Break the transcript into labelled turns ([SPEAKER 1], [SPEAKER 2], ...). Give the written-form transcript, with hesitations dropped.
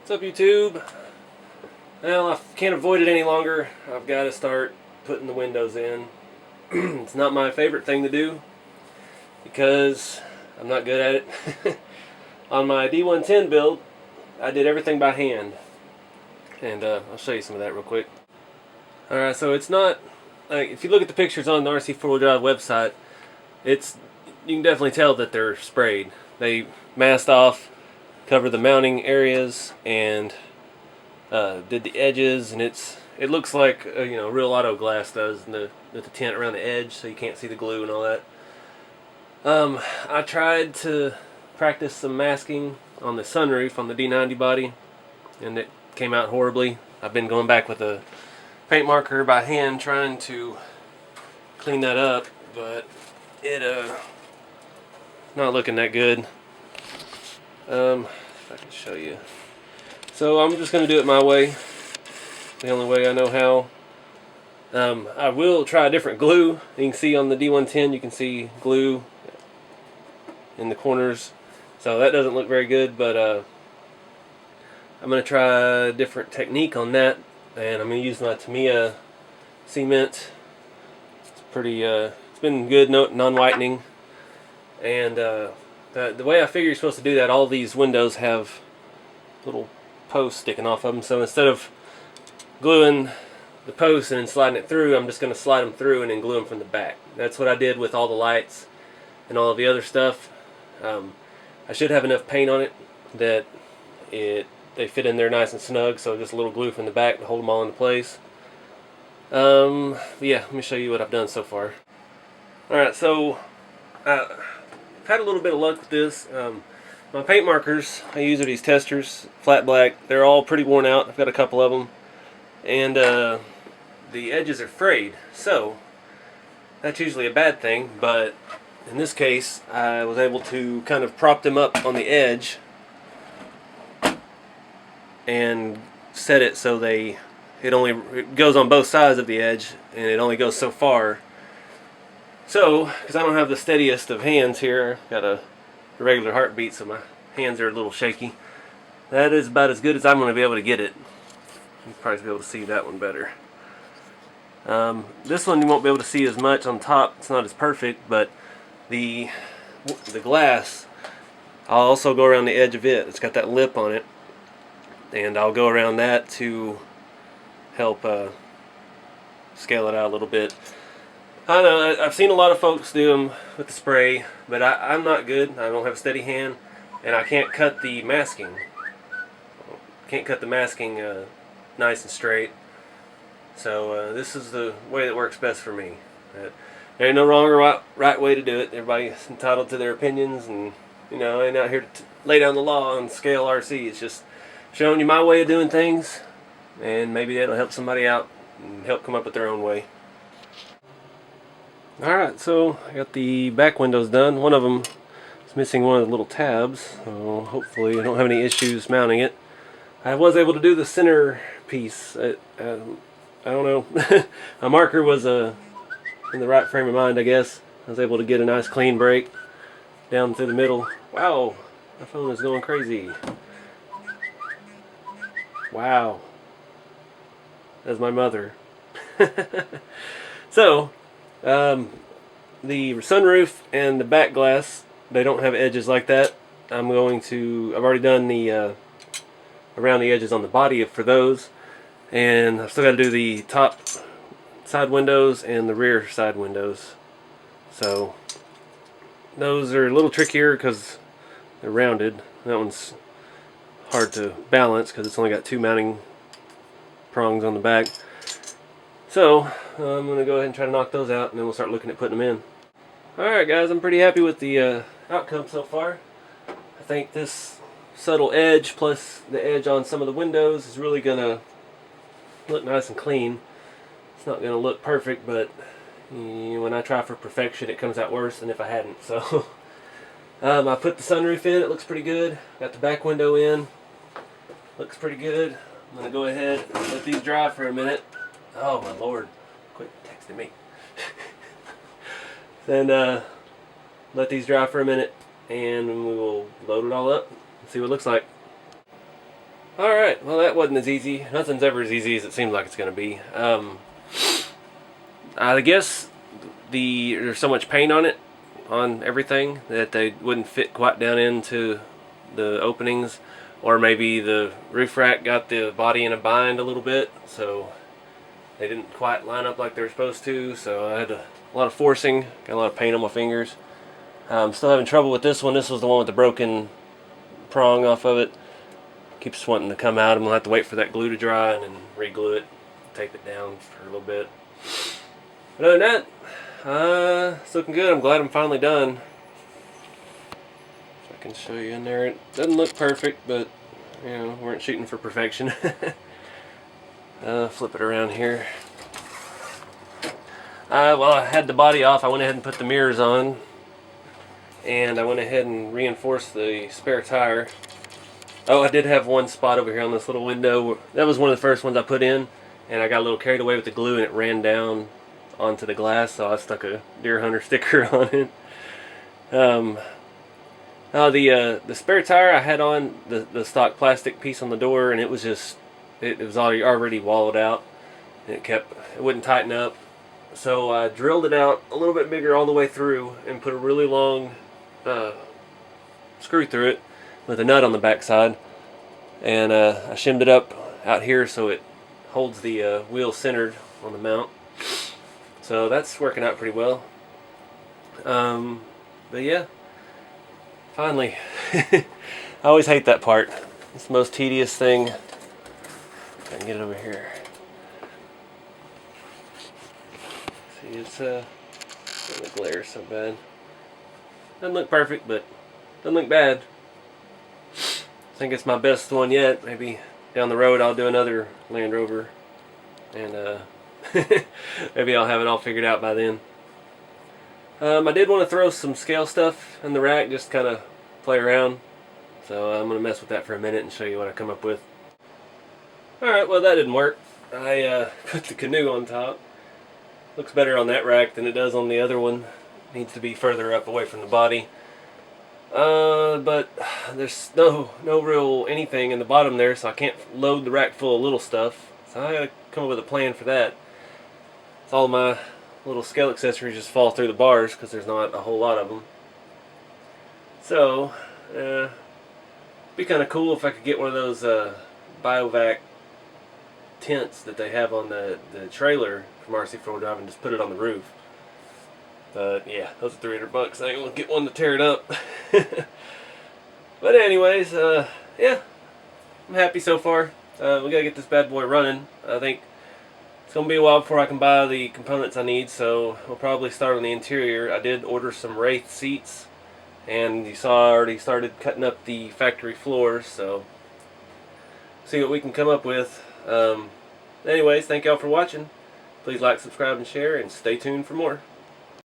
[SPEAKER 1] What's up, YouTube? Well, I can't avoid it any longer. I've got to start putting the windows in. It's not my favorite thing to do because I'm not good at it. On my D110 build, I did everything by hand. And I'll show you some of that real quick. Alright, so it's not, like, if you look at the pictures on the RC4wd website, you can definitely tell that they're sprayed. They masked off, covered the mounting areas, and did the edges, and it looks like real auto glass does, with the tint around the edge, so you can't see the glue and all that. I tried to practice some masking on the sunroof on the D90 body, and it came out horribly. I've been going back with a paint marker by hand trying to clean that up, but it not looking that good. If I can show you. So I'm just going to do it my way, the only way I know how. I will try a different glue. You can see on the D110, you can see glue in the corners, so that doesn't look very good, but I'm going to try a different technique on that, and I'm going to use my Tamiya cement. It's pretty, it's been good, non-whitening, and the way I figure you're supposed to do that, all these windows have little posts sticking off of them, so instead of gluing the posts and then sliding it through, I'm just going to slide them through and then glue them from the back. That's what I did with all the lights and all of the other stuff. I should have enough paint on it that they fit in there nice and snug, so just a little glue from the back to hold them all into place. Yeah, let me show you what I've done so far. Alright, so I've had a little bit of luck with this. My paint markers I use are these testers, flat black. They're all pretty worn out. I've got a couple of them, and the edges are frayed, so that's usually a bad thing, but in this case I was able to kind of prop them up on the edge and set it so it goes on both sides of the edge, and it only goes so far. So, because I don't have the steadiest of hands here, I've got a regular heartbeat, so my hands are a little shaky. That is about as good as I'm going to be able to get it. You'll probably be able to see that one better. This one you won't be able to see as much on top. It's not as perfect, but the glass, I'll also go around the edge of it. It's got that lip on it, and I'll go around that to help scale it out a little bit. I know, I've seen a lot of folks do them with the spray, but I'm not good. I don't have a steady hand, and I can't cut the masking. Nice and straight. So this is the way that works best for me. There ain't no wrong or right way to do it. Everybody's entitled to their opinions, and I ain't out here to lay down the law on scale RC. It's just showing you my way of doing things, and maybe that'll help somebody out and help come up with their own way. Alright, so I got the back windows done. One of them is missing one of the little tabs, so hopefully I don't have any issues mounting it. I was able to do the center piece. I don't know. My marker was in the right frame of mind, I guess. I was able to get a nice clean break down through the middle. Wow, my phone is going crazy. Wow. That's my mother. So, the sunroof and the back glass, they don't have edges like that. I've already done the around the edges on the body for those, and I've still got to do the top side windows and the rear side windows. So those are a little trickier because they're rounded. That one's hard to balance because it's only got two mounting prongs on the back. So I'm going to go ahead and try to knock those out, and then we'll start looking at putting them in. Alright guys, I'm pretty happy with the outcome so far. I think this subtle edge plus the edge on some of the windows is really going to look nice and clean. It's not going to look perfect, but when I try for perfection it comes out worse than if I hadn't. So I put the sunroof in, it looks pretty good. Got the back window in, looks pretty good. I'm going to go ahead and let these dry for a minute. Oh my lord, quit texting me. Then let these dry for a minute, and we will load it all up and see what it looks like. Alright, well that wasn't as easy. Nothing's ever as easy as it seems like it's going to be. I guess there's so much paint on it, on everything, that they wouldn't fit quite down into the openings. Or maybe the roof rack got the body in a bind a little bit, so they didn't quite line up like they were supposed to. So I had a lot of forcing, got a lot of paint on my fingers. I'm still having trouble with this one. This was the one with the broken prong off of it. Keeps wanting to come out. I'm gonna have to wait for that glue to dry and then re-glue it, tape it down for a little bit. But other than that, it's looking good. I'm glad I'm finally done. If I can show you in there, it doesn't look perfect, but you know, we weren't shooting for perfection. Flip it around here. Well, I had the body off. I went ahead and put the mirrors on, and I went ahead and reinforced the spare tire. Oh, I did have one spot over here on this little window. That was one of the first ones I put in, and I got a little carried away with the glue and it ran down onto the glass, so I stuck a deer hunter sticker on it. The spare tire I had on the stock plastic piece on the door, and it was just, it was already walled out, and it wouldn't tighten up. So I drilled it out a little bit bigger all the way through and put a really long screw through it with a nut on the back side, and I shimmed it up out here so it holds the wheel centered on the mount. So that's working out pretty well. But yeah, finally. I always hate that part. It's the most tedious thing. If I can get it over here. See, it's the glare so bad. Doesn't look perfect, but doesn't look bad. I think it's my best one yet. Maybe down the road I'll do another Land Rover, and maybe I'll have it all figured out by then. I did want to throw some scale stuff in the rack, just kind of play around. So I'm going to mess with that for a minute and show you what I come up with. Alright, well that didn't work. I put the canoe on top. Looks better on that rack than it does on the other one. Needs to be further up away from the body. But there's no real anything in the bottom there, so I can't load the rack full of little stuff. So I gotta come up with a plan for that. So all my little scale accessories just fall through the bars because there's not a whole lot of them. So, it'd be kind of cool if I could get one of those Biovac tents that they have on the trailer from RC4wd and just put it on the roof. But yeah, those are $300. I ain't gonna get one to tear it up. But anyways, yeah, I'm happy so far. We gotta get this bad boy running. I think it's gonna be a while before I can buy the components I need, so we'll probably start on the interior. I did order some Wraith seats, and you saw I already started cutting up the factory floors, so see what we can come up with. Anyways, thank y'all for watching. Please like, subscribe, and share, and stay tuned for more.